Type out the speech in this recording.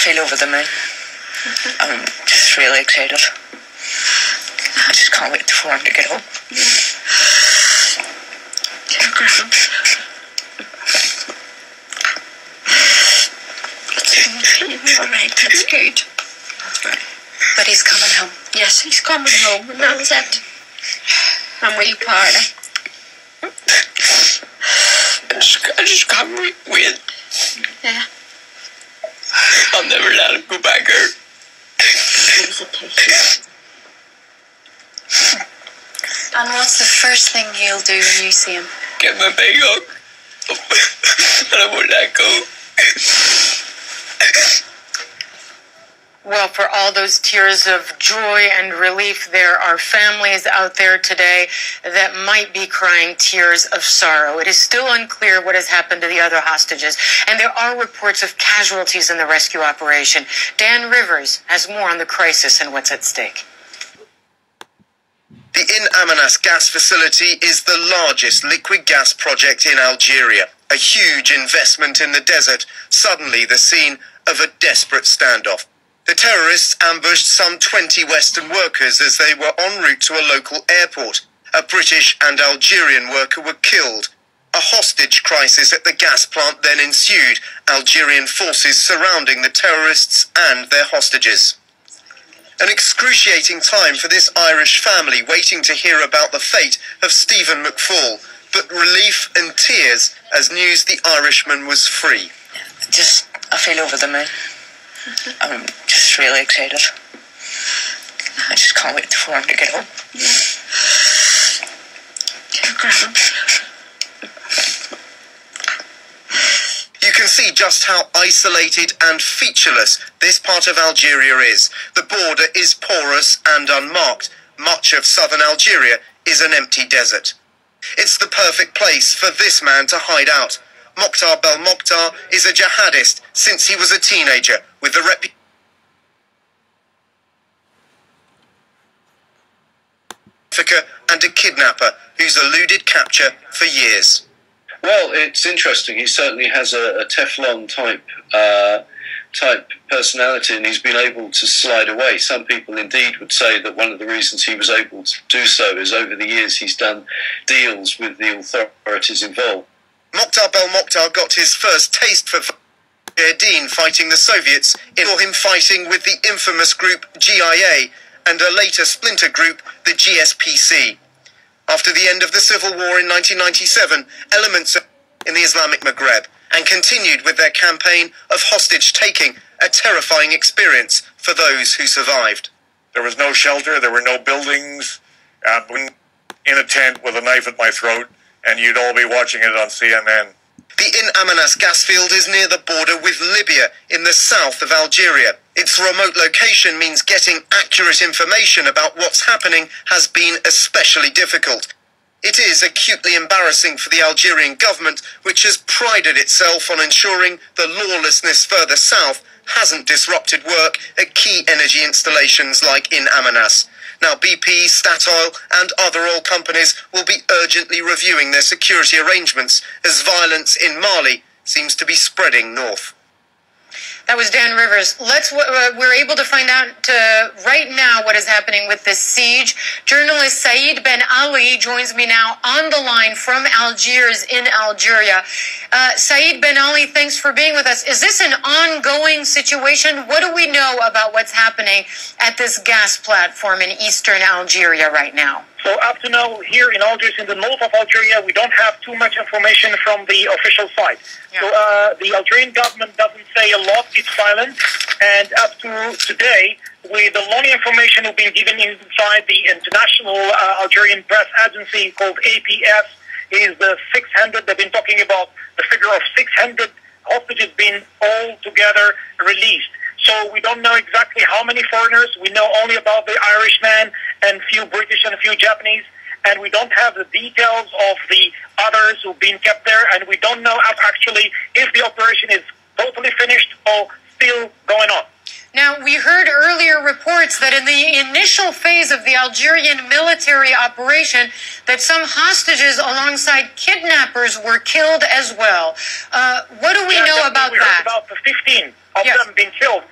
feel over the moon. I'm just really excited. I just can't wait for him to get home. Alright, that's good. That's right. But he's coming home. Yes, he's coming home, and that's it. I'm really proud of him. I just can't wait. Yeah. I'll never let him go back here. And what's the first thing he'll do when you see him? Get my big hug. And I won't let go. Well, for all those tears of joy and relief, there are families out there today that might be crying tears of sorrow. It is still unclear what has happened to the other hostages, and there are reports of casualties in the rescue operation. Dan Rivers has more on the crisis and what's at stake. The In Amenas gas facility is the largest liquid gas project in Algeria, a huge investment in the desert, suddenly the scene of a desperate standoff. The terrorists ambushed some 20 Western workers as they were en route to a local airport. A British and Algerian worker were killed. A hostage crisis at the gas plant then ensued, Algerian forces surrounding the terrorists and their hostages. An excruciating time for this Irish family waiting to hear about the fate of Stephen McFall, but relief and tears as news the Irishman was free. I feel over the moon. I'm just really excited. I just can't wait for him to get home. You can see just how isolated and featureless this part of Algeria is. The border is porous and unmarked. Much of southern Algeria is an empty desert. It's the perfect place for this man to hide out. Mokhtar Belmokhtar is a jihadist since he was a teenager with the reputation and a kidnapper who's eluded capture for years. Well, it's interesting. He certainly has a Teflon type personality, and he's been able to slide away. Some people indeed would say that one of the reasons he was able to do so is over the years he's done deals with the authorities involved. Mokhtar Belmokhtar got his first taste for Mujahideen fighting the Soviets in him fighting with the infamous group GIA and a later splinter group, the GSPC. After the end of the civil war in 1997, elements in the Islamic Maghreb and continued with their campaign of hostage-taking, a terrifying experience for those who survived. There was no shelter, there were no buildings, in a tent with a knife at my throat, and you'd all be watching it on CNN. The In Amenas gas field is near the border with Libya in the south of Algeria. Its remote location means getting accurate information about what's happening has been especially difficult. It is acutely embarrassing for the Algerian government, which has prided itself on ensuring the lawlessness further south hasn't disrupted work at key energy installations like In Amenas. Now BP, Statoil and other oil companies will be urgently reviewing their security arrangements as violence in Mali seems to be spreading north. That was Dan Rivers. We're able to find out right now what is happening with this siege. Journalist Saeed Ben Ali joins me now on the line from Algiers in Algeria. Saeed Ben Ali, thanks for being with us. Is this an ongoing situation? What do we know about what's happening at this gas platform in eastern Algeria right now? So up to now, here in Algiers, in the north of Algeria, we don't have too much information from the official side. Yeah. So the Algerian government doesn't say a lot, it's silent. And up to today, with the only information we've been given inside the international Algerian press agency called APS is the 600, they've been talking about the figure of 600 hostages being all together released. So we don't know exactly how many foreigners. We know only about the Irishman and few British and a few Japanese. And we don't have the details of the others who've been kept there. And we don't know actually if the operation is totally finished or still going on. Now, Now, we heard earlier reports that in the initial phase of the Algerian military operation, that some hostages alongside kidnappers were killed as well. What do we know about we that? Heard about the 15 of them being killed.